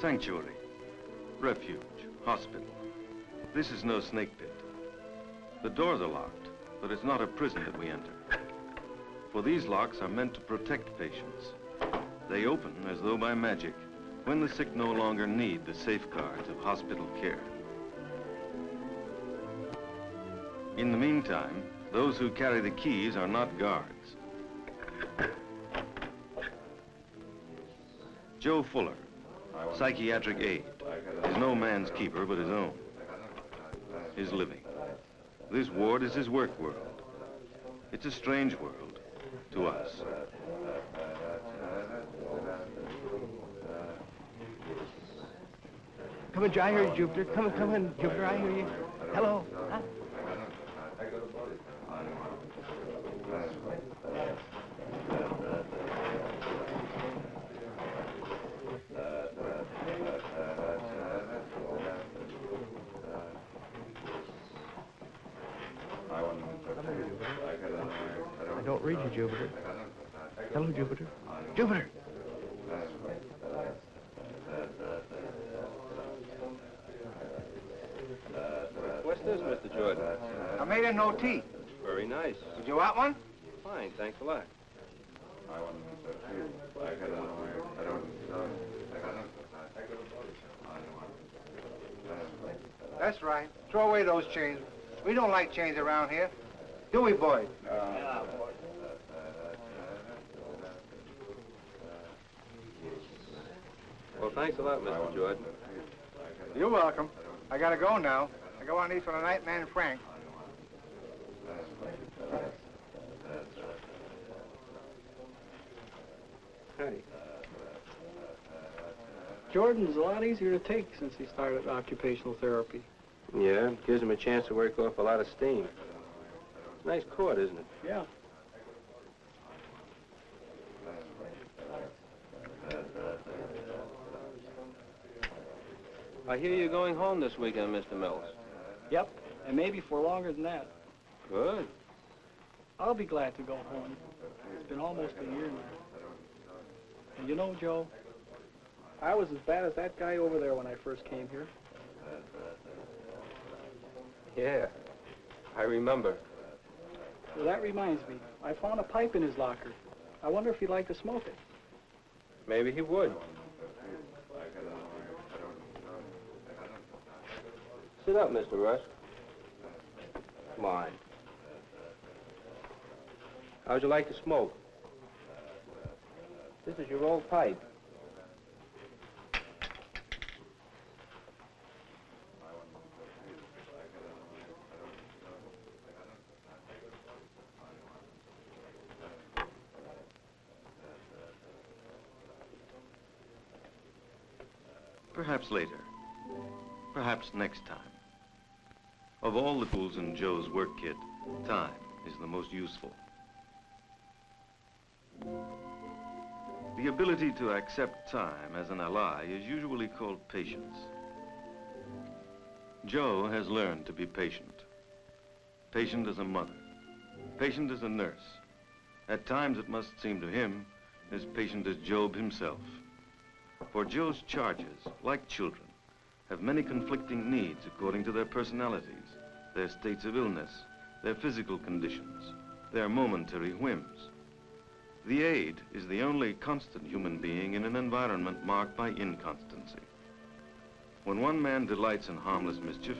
Sanctuary, refuge, hospital. This is no snake pit. The doors are locked, but it's not a prison that we enter. For these locks are meant to protect patients. They open as though by magic when the sick no longer need the safeguards of hospital care. In the meantime, those who carry the keys are not guards. Joe Fuller, psychiatric aide, is no man's keeper but his own. His living. This ward is his work world. It's a strange world to us. Come in, I hear you, Jupiter. Come in, Jupiter, I hear you. Hello. Huh? I don't read you, Jupiter. Hello, Jupiter. Jupiter! What's this, Mr. Jordan? I made an OT. Very nice. Would you want one? Fine, thanks a lot. That's right. Throw away those chains. We don't like chains around here. Do we, Boyd? Yeah, boy. Well, thanks a lot, Mr. Jordan. You're welcome. I gotta go now. I go on east for the night man Frank. Hey. Jordan's a lot easier to take since he started occupational therapy. Yeah, gives him a chance to work off a lot of steam. Nice court, isn't it? Yeah. I hear you're going home this weekend, Mr. Mills. Yep, and maybe for longer than that. Good. I'll be glad to go home. It's been almost a year now. And you know, Joe, I was as bad as that guy over there when I first came here. Yeah, I remember. Well, that reminds me. I found a pipe in his locker. I wonder if he'd like to smoke it. Maybe he would. Sit up, Mr. Rusk. Come on. How'd you like to smoke? This is your old pipe. Perhaps later. Perhaps next time. Of all the tools in Joe's work kit, time is the most useful. The ability to accept time as an ally is usually called patience. Joe has learned to be patient. Patient as a mother. Patient as a nurse. At times it must seem to him as patient as Job himself. For Joe's charges, like children, have many conflicting needs according to their personalities, their states of illness, their physical conditions, their momentary whims. The aide is the only constant human being in an environment marked by inconstancy. When one man delights in harmless mischief,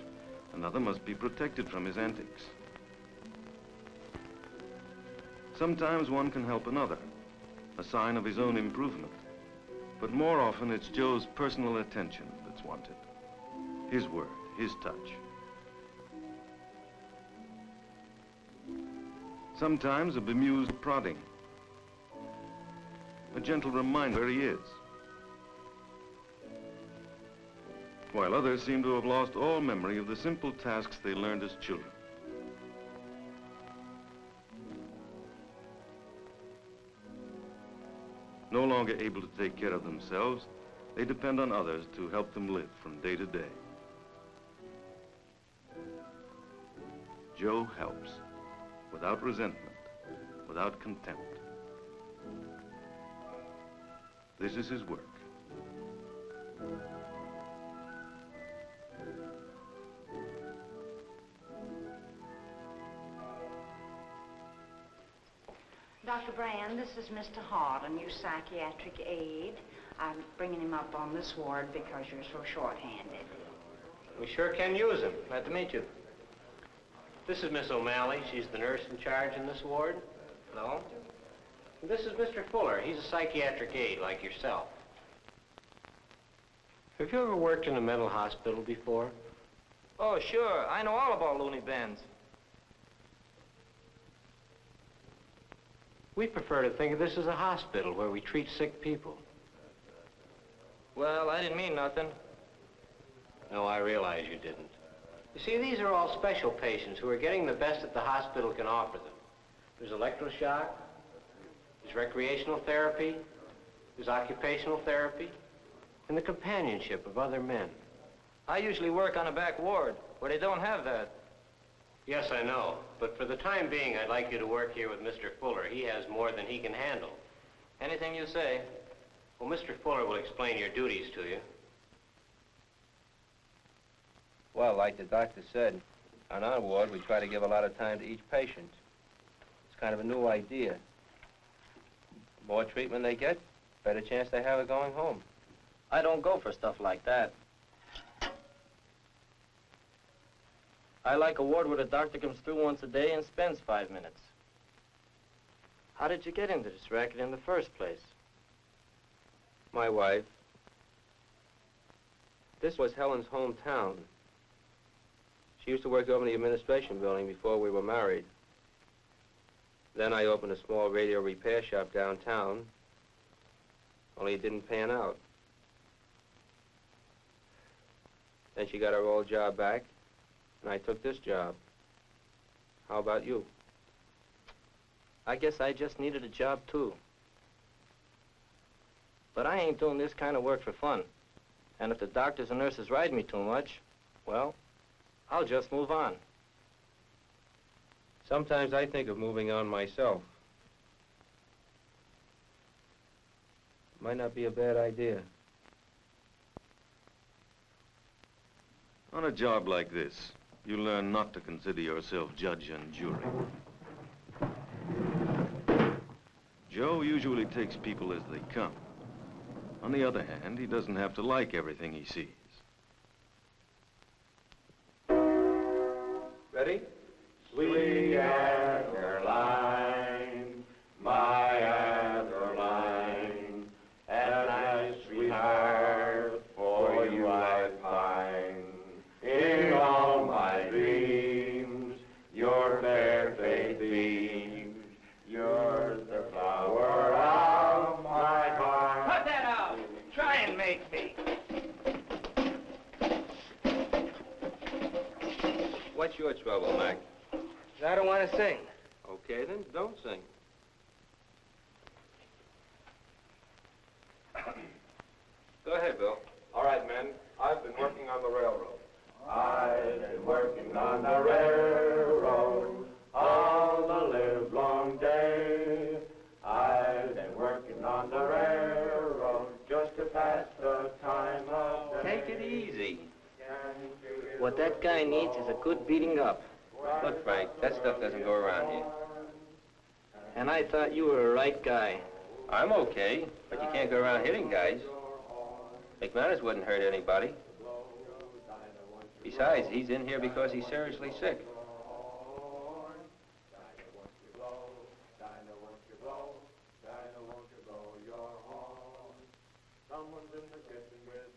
another must be protected from his antics. Sometimes one can help another, a sign of his own improvement. But more often it's Joe's personal attention that's wanted. His word, his touch. Sometimes a bemused prodding. A gentle reminder where he is. While others seem to have lost all memory of the simple tasks they learned as children. No longer able to take care of themselves, they depend on others to help them live from day to day. Joe helps, without resentment, without contempt. This is his work. Dr. Brand, this is Mr. Hart, a new psychiatric aide. I'm bringing him up on this ward because you're so short-handed. We sure can use him. Glad to meet you. This is Miss O'Malley. She's the nurse in charge in this ward. Hello. And this is Mr. Fuller. He's a psychiatric aide like yourself. Have you ever worked in a mental hospital before? Oh, sure. I know all about loony bins. We prefer to think of this as a hospital where we treat sick people. Well, I didn't mean nothing. No, I realize you didn't. You see, these are all special patients who are getting the best that the hospital can offer them. There's electroshock, there's recreational therapy, there's occupational therapy, and the companionship of other men. I usually work on a back ward where they don't have that. Yes, I know, but for the time being, I'd like you to work here with Mr. Fuller. He has more than he can handle. Anything you say. Well, Mr. Fuller will explain your duties to you. Well, like the doctor said, on our ward, we try to give a lot of time to each patient. It's kind of a new idea. More treatment they get, better chance they have of going home. I don't go for stuff like that. I like a ward where the doctor comes through once a day and spends 5 minutes. How did you get into this racket in the first place? My wife. This was Helen's hometown. She used to work over in the administration building before we were married. Then I opened a small radio repair shop downtown, only it didn't pan out. Then she got her old job back, and I took this job. How about you? I guess I just needed a job, too. But I ain't doing this kind of work for fun. And if the doctors and nurses ride me too much, well, I'll just move on. Sometimes I think of moving on myself. Might not be a bad idea. On a job like this, you learn not to consider yourself judge and jury. Joe usually takes people as they come. On the other hand, he doesn't have to like everything he sees. Ready? Sweet Adeline, my Adeline, and my sweetheart, for you I pine. In all my dreams, your fair face beams, you're the flower of my heart. Cut that out! Try and make me. What's your trouble, Mac? I don't want to sing. Okay, then don't sing. Go ahead, Bill. All right, men. I've been working on the railroad. I've been working on the railroad all the livelong day. I've been working on the railroad just to pass the time of day. Take it easy. What that guy needs is a good beating up. Look, Frank, that stuff doesn't go around here. And I thought you were a right guy. I'm okay, but you can't go around hitting guys. McManus wouldn't hurt anybody. Besides, he's in here because he's seriously sick. Someone's in the kitchen with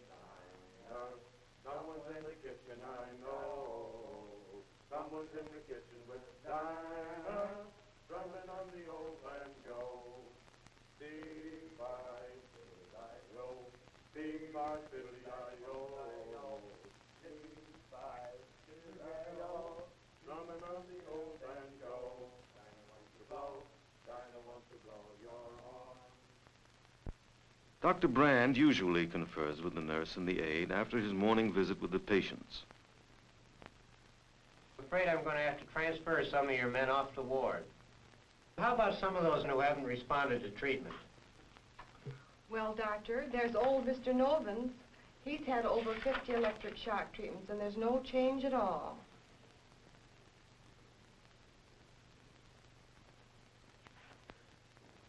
Dinah. Someone's in the kitchen, I know. Someone's in the kitchen with Dinah, drumming on the old banjo. Dee-bye-diddly-I-O, dee-bye-diddly-I-O, dee-bye-diddly-I-O, drumming on the old banjo. Dinah wants to blow, Dinah wants to blow your horn. Dr. Brand usually confers with the nurse and the aide after his morning visit with the patients. I'm afraid I'm going to have to transfer some of your men off the ward. How about some of those who haven't responded to treatment? Well, Doctor, there's old Mr. Novins. He's had over 50 electric shock treatments, and there's no change at all.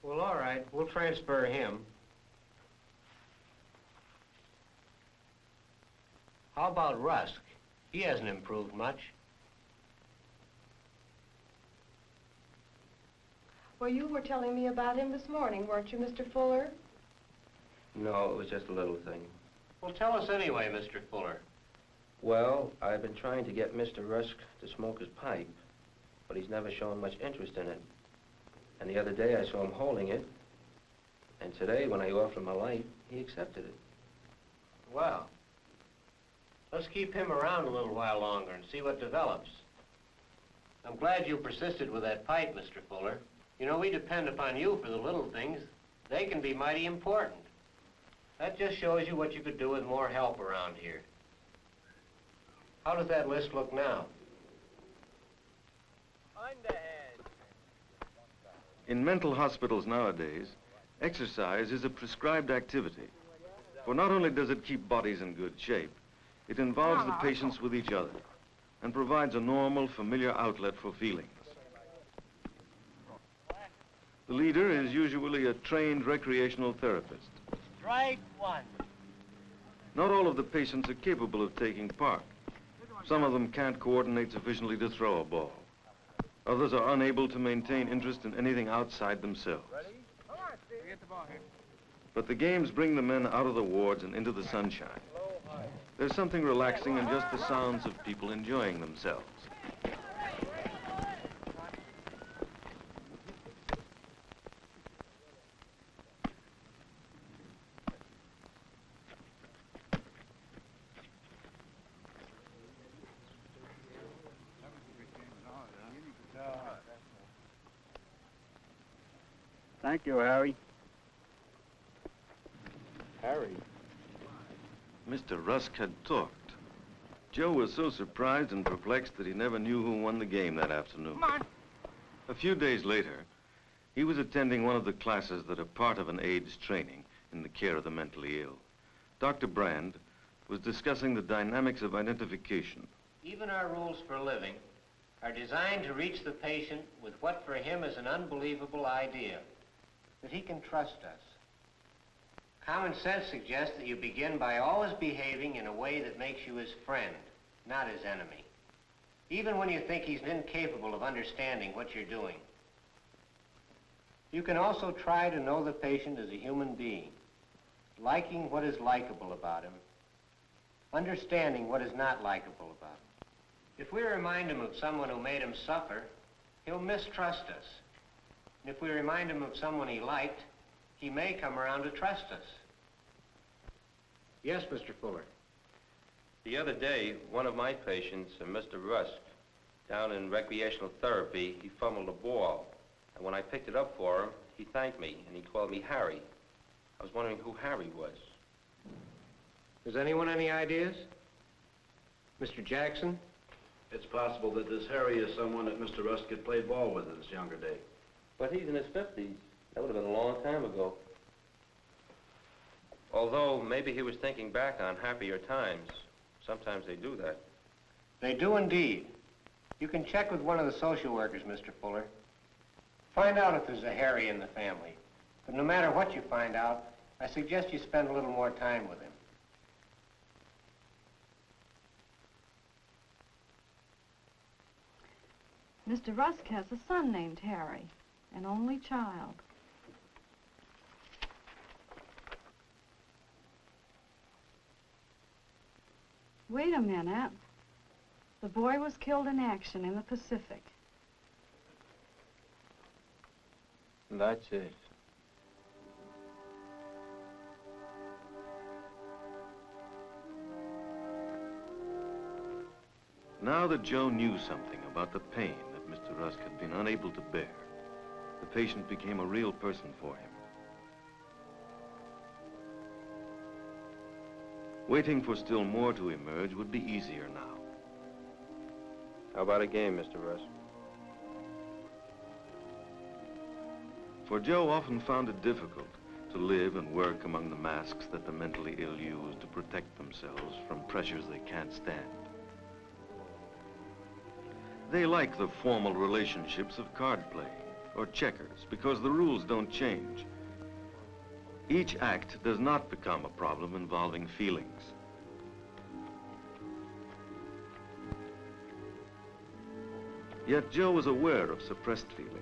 Well, all right. We'll transfer him. How about Rusk? He hasn't improved much. Well, you were telling me about him this morning, weren't you, Mr. Fuller? No, it was just a little thing. Well, tell us anyway, Mr. Fuller. Well, I've been trying to get Mr. Rusk to smoke his pipe, but he's never shown much interest in it. And the other day I saw him holding it, and today when I offered him a light, he accepted it. Well, let's keep him around a little while longer and see what develops. I'm glad you persisted with that pipe, Mr. Fuller. You know, we depend upon you for the little things. They can be mighty important. That just shows you what you could do with more help around here. How does that list look now? In mental hospitals nowadays, exercise is a prescribed activity. For not only does it keep bodies in good shape, it involves the patients with each other and provides a normal, familiar outlet for feelings. The leader is usually a trained recreational therapist. Strike one. Not all of the patients are capable of taking part. Some of them can't coordinate sufficiently to throw a ball. Others are unable to maintain interest in anything outside themselves. But the games bring the men out of the wards and into the sunshine. There's something relaxing in just the sounds of people enjoying themselves. Thank you, Harry. Harry? Mr. Rusk had talked. Joe was so surprised and perplexed that he never knew who won the game that afternoon. Come on. A few days later, he was attending one of the classes that are part of an AIDS training in the care of the mentally ill. Dr. Brand was discussing the dynamics of identification. Even our rules for living are designed to reach the patient with what for him is an unbelievable idea, that he can trust us. Common sense suggests that you begin by always behaving in a way that makes you his friend, not his enemy, even when you think he's incapable of understanding what you're doing. You can also try to know the patient as a human being, liking what is likable about him, understanding what is not likable about him. If we remind him of someone who made him suffer, he'll mistrust us. And if we remind him of someone he liked, he may come around to trust us. Yes, Mr. Fuller. The other day, one of my patients, Mr. Rusk, down in recreational therapy, he fumbled a ball. And when I picked it up for him, he thanked me, and he called me Harry. I was wondering who Harry was. Does anyone any ideas? Mr. Jackson? It's possible that this Harry is someone that Mr. Rusk had played ball with in his younger day. But he's in his 50s. That would have been a long time ago. Although, maybe he was thinking back on happier times. Sometimes they do that. They do indeed. You can check with one of the social workers, Mr. Fuller. Find out if there's a Harry in the family. But no matter what you find out, I suggest you spend a little more time with him. Mr. Rusk has a son named Harry, an only child. Wait a minute. The boy was killed in action in the Pacific. That's it. Now that Joe knew something about the pain that Mr. Rusk had been unable to bear, the patient became a real person for him. Waiting for still more to emerge would be easier now. How about a game, Mr. Rusk? For Joe often found it difficult to live and work among the masks that the mentally ill use to protect themselves from pressures they can't stand. They like the formal relationships of card playing or checkers because the rules don't change. Each act does not become a problem involving feelings. Yet Joe was aware of suppressed feelings.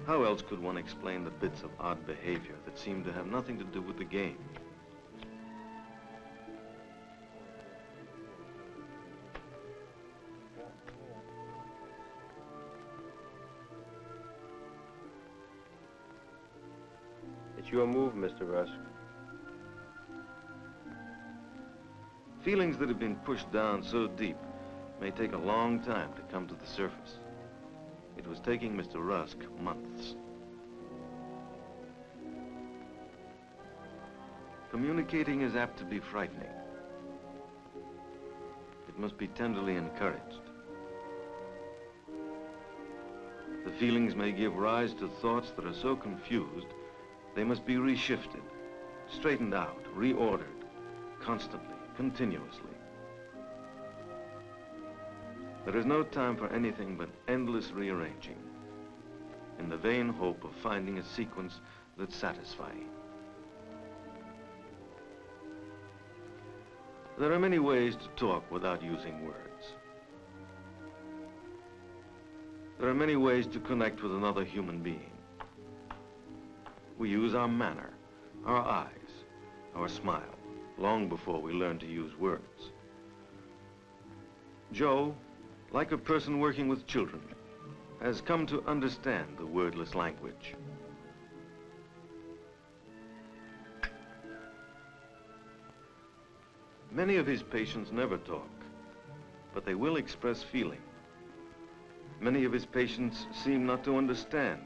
How else could one explain the bits of odd behavior that seemed to have nothing to do with the game? It's your move, Mr. Rusk. Feelings that have been pushed down so deep may take a long time to come to the surface. It was taking Mr. Rusk months. Communicating is apt to be frightening. It must be tenderly encouraged. The feelings may give rise to thoughts that are so confused, they must be reshifted, straightened out, reordered, constantly, continuously. There is no time for anything but endless rearranging, in the vain hope of finding a sequence that's satisfying. There are many ways to talk without using words. There are many ways to connect with another human being. We use our manner, our eyes, our smile, long before we learn to use words. Joe, like a person working with children, has come to understand the wordless language. Many of his patients never talk, but they will express feeling. Many of his patients seem not to understand,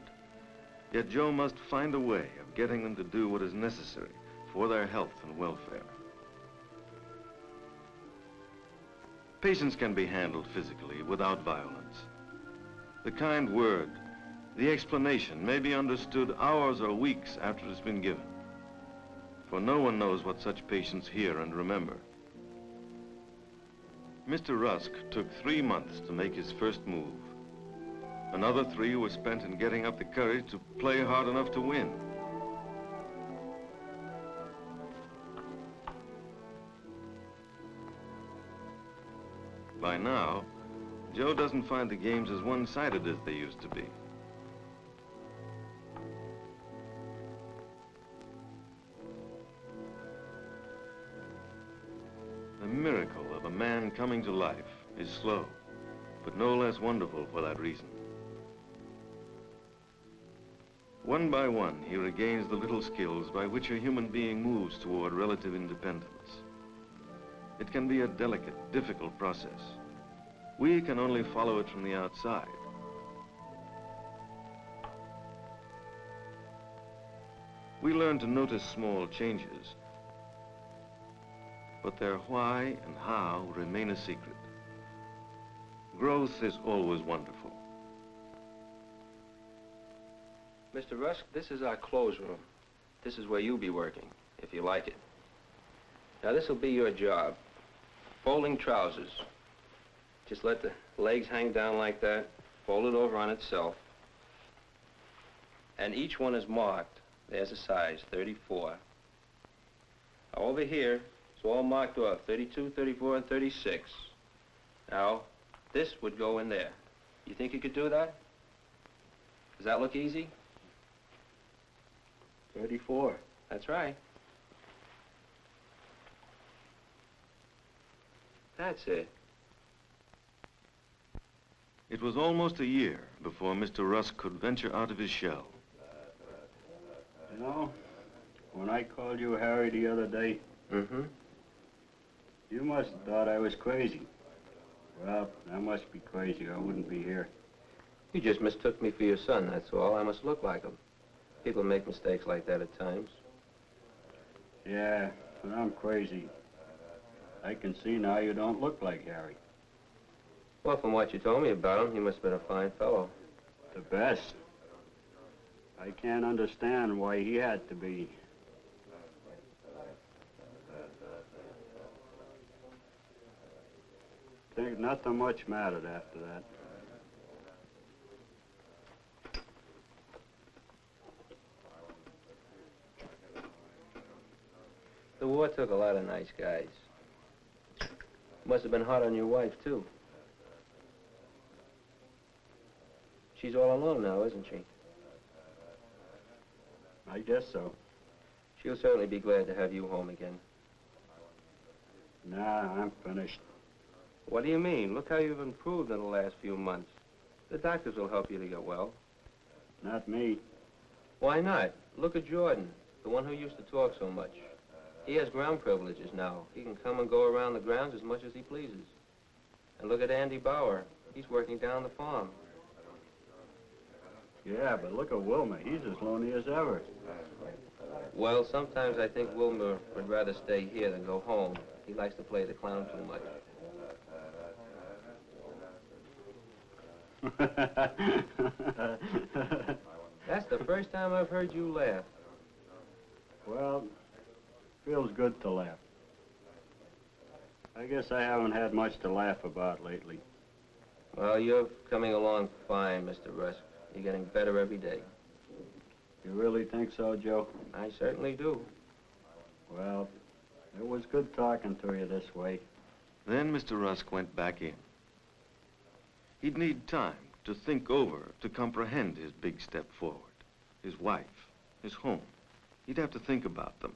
yet Joe must find a way of getting them to do what is necessary for their health and welfare. Patients can be handled physically without violence. The kind word, the explanation may be understood hours or weeks after it's been given, for no one knows what such patients hear and remember. Mr. Rusk took 3 months to make his first move. Another 3 were spent in getting up the courage to play hard enough to win. By now, Joe doesn't find the games as one-sided as they used to be. The miracle of a man coming to life is slow, but no less wonderful for that reason. One by one, he regains the little skills by which a human being moves toward relative independence. It can be a delicate, difficult process. We can only follow it from the outside. We learn to notice small changes, but their why and how remain a secret. Growth is always wonderful. Mr. Rusk, this is our clothes room. This is where you'll be working, if you like it. Now, this will be your job. Folding trousers. Just let the legs hang down like that, fold it over on itself. And each one is marked. There's a size, 34. Now, over here, it's all marked off, 32, 34, and 36. Now, this would go in there. You think you could do that? Does that look easy? 34. That's right. That's it. It was almost a year before Mr. Rusk could venture out of his shell. You know, when I called you Harry the other day, you must have thought I was crazy. Well, I must be crazy or I wouldn't be here. You just mistook me for your son, that's all. I must look like him. People make mistakes like that at times. Yeah, but I'm crazy. I can see now you don't look like Harry. Well, from what you told me about him, he must have been a fine fellow. The best. I can't understand why he had to be. Think nothing much mattered after that. The war took a lot of nice guys. Must have been hard on your wife, too. She's all alone now, isn't she? I guess so. She'll certainly be glad to have you home again. Nah, I'm finished. What do you mean? Look how you've improved in the last few months. The doctors will help you to get well. Not me. Why not? Look at Jordan, the one who used to talk so much. He has ground privileges now. He can come and go around the grounds as much as he pleases. And look at Andy Bauer. He's working down the farm. Yeah, but look at Wilmer. He's as lonely as ever. Well, sometimes I think Wilmer would rather stay here than go home. He likes to play the clown too much. That's the first time I've heard you laugh. Well, feels good to laugh. I guess I haven't had much to laugh about lately. Well, you're coming along fine, Mr. Rusk. You're getting better every day. You really think so, Joe? I certainly do. Well, it was good talking to you this way. Then Mr. Rusk went back in. He'd need time to think over, to comprehend his big step forward. His wife, his home. He'd have to think about them.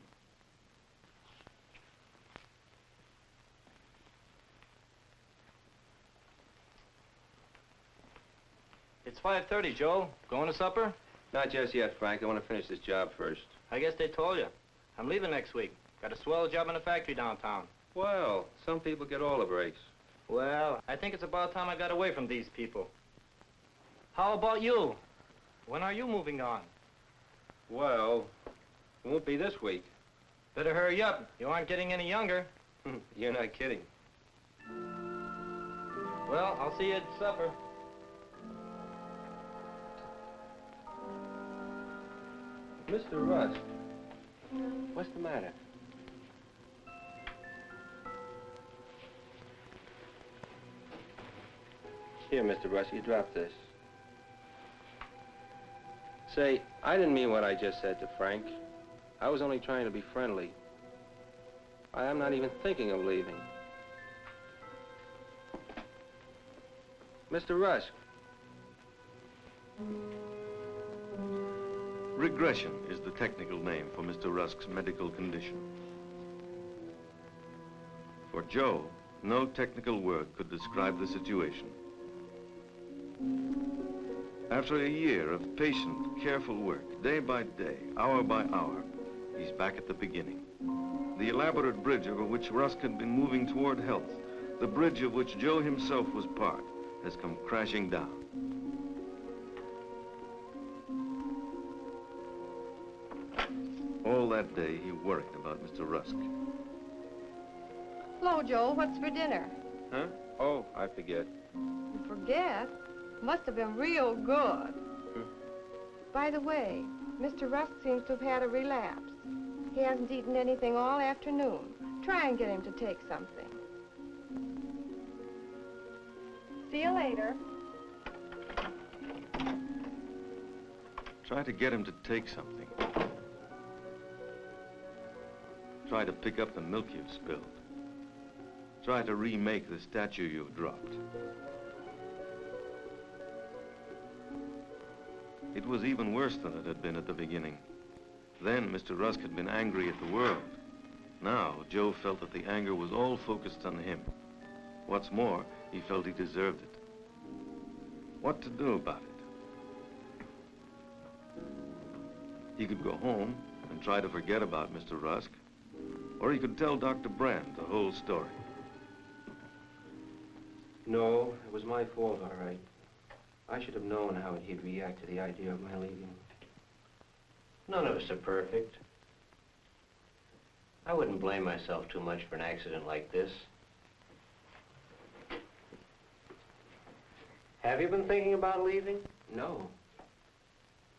It's 5:30, Joe. Going to supper? Not just yet, Frank. I want to finish this job first. I guess they told you. I'm leaving next week. Got a swell job in a factory downtown. Well, some people get all the breaks. Well, I think it's about time I got away from these people. How about you? When are you moving on? Well, it won't be this week. Better hurry up. You aren't getting any younger. You're not kidding. Well, I'll see you at supper. Mr. Rusk, what's the matter? Here, Mr. Rusk, you drop this. Say, I didn't mean what I just said to Frank. I was only trying to be friendly. I am not even thinking of leaving. Mr. Rusk. Regression is the technical name for Mr. Rusk's medical condition. For Joe, no technical word could describe the situation. After a year of patient, careful work, day by day, hour by hour, he's back at the beginning. The elaborate bridge over which Rusk had been moving toward health, the bridge of which Joe himself was part, has come crashing down. All that day, he worried about Mr. Rusk. Hello, Joel. What's for dinner? Huh? Oh, I forget. You forget? Must have been real good. By the way, Mr. Rusk seems to have had a relapse. He hasn't eaten anything all afternoon. Try and get him to take something. See you later. Try to get him to take something. Try to pick up the milk you've spilled. Try to remake the statue you've dropped. It was even worse than it had been at the beginning. Then Mr. Rusk had been angry at the world. Now, Joe felt that the anger was all focused on him. What's more, he felt he deserved it. What to do about it? He could go home and try to forget about Mr. Rusk, or he could tell Dr. Brand the whole story. No, it was my fault, all right. I should have known how he'd react to the idea of my leaving. None of us are perfect. I wouldn't blame myself too much for an accident like this. Have you been thinking about leaving? No.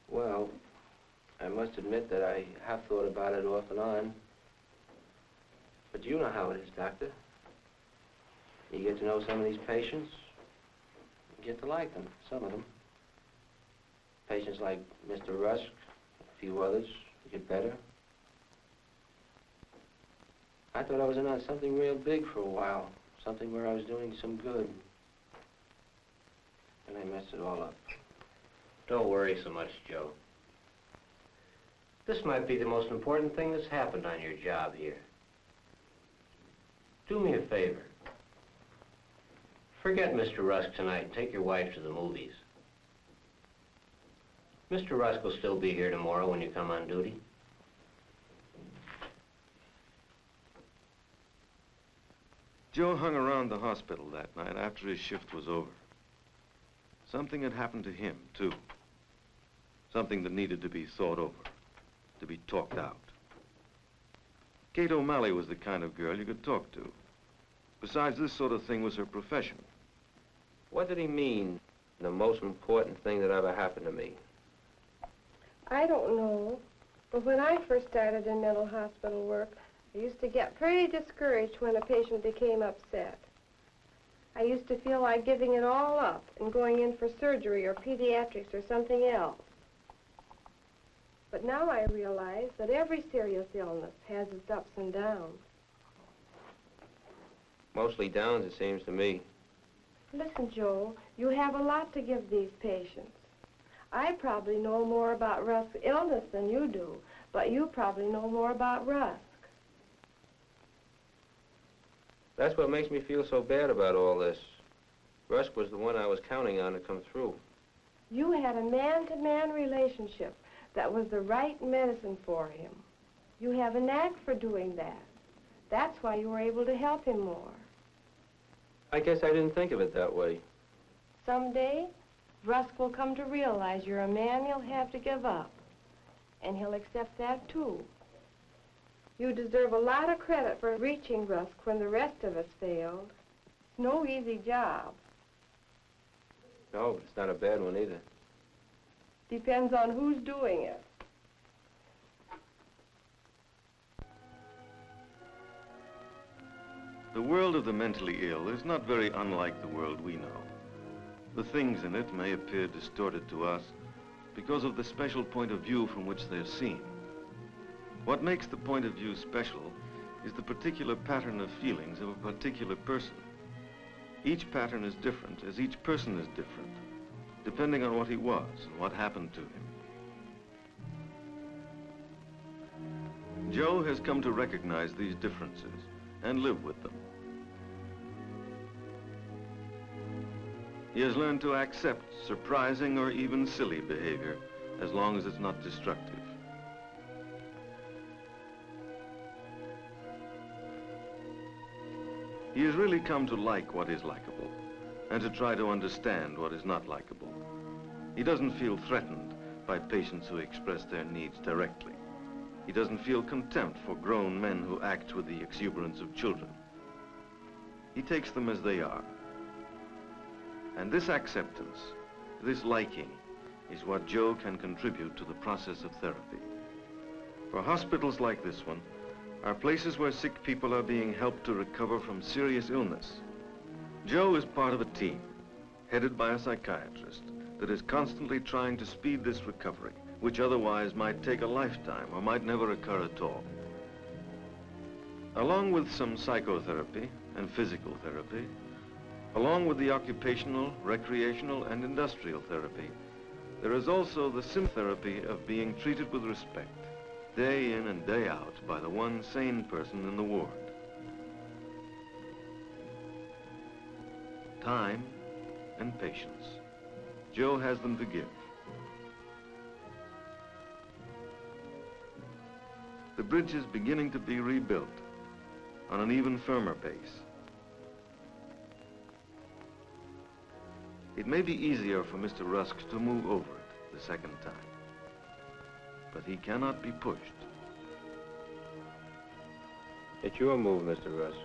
Well, I must admit that I have thought about it off and on. But you know how it is, Doctor. You get to know some of these patients, you get to like them, some of them. Patients like Mr. Rusk, a few others, you get better. I thought I was in on something real big for a while, something where I was doing some good. And I messed it all up. Don't worry so much, Joe. This might be the most important thing that's happened on your job here. Do me a favor. Forget Mr. Rusk tonight and take your wife to the movies. Mr. Rusk will still be here tomorrow when you come on duty. Joe hung around the hospital that night after his shift was over. Something had happened to him, too. Something that needed to be thought over, to be talked out. Kate O'Malley was the kind of girl you could talk to. Besides, this sort of thing was her profession. What did he mean, the most important thing that ever happened to me? I don't know, but when I first started in mental hospital work, I used to get pretty discouraged when a patient became upset. I used to feel like giving it all up and going in for surgery or pediatrics or something else. But now I realize that every serious illness has its ups and downs. Mostly downs, it seems to me. Listen, Joe, you have a lot to give these patients. I probably know more about Rusk's illness than you do, but you probably know more about Rusk. That's what makes me feel so bad about all this. Rusk was the one I was counting on to come through. You had a man-to-man relationship that was the right medicine for him. You have a knack for doing that. That's why you were able to help him more. I guess I didn't think of it that way. Someday, Rusk will come to realize you're a man he'll have to give up. And he'll accept that, too. You deserve a lot of credit for reaching Rusk when the rest of us failed. It's no easy job. No, but it's not a bad one either. Depends on who's doing it. The world of the mentally ill is not very unlike the world we know. The things in it may appear distorted to us because of the special point of view from which they're seen. What makes the point of view special is the particular pattern of feelings of a particular person. Each pattern is different, as each person is different, depending on what he was and what happened to him. Joe has come to recognize these differences and live with them. He has learned to accept surprising or even silly behavior as long as it's not destructive. He has really come to like what is likable and to try to understand what is not likable. He doesn't feel threatened by patients who express their needs directly. He doesn't feel contempt for grown men who act with the exuberance of children. He takes them as they are. And this acceptance, this liking, is what Joe can contribute to the process of therapy. For hospitals like this one are places where sick people are being helped to recover from serious illness. Joe is part of a team, headed by a psychiatrist, that is constantly trying to speed this recovery, which otherwise might take a lifetime or might never occur at all. Along with some psychotherapy and physical therapy, along with the occupational, recreational, and industrial therapy, there is also the sympathy of being treated with respect, day in and day out, by the one sane person in the ward. Time and patience. Joe has them to give. The bridge is beginning to be rebuilt on an even firmer pace. It may be easier for Mr. Rusk to move over it the second time, but he cannot be pushed. It's your move, Mr. Rusk.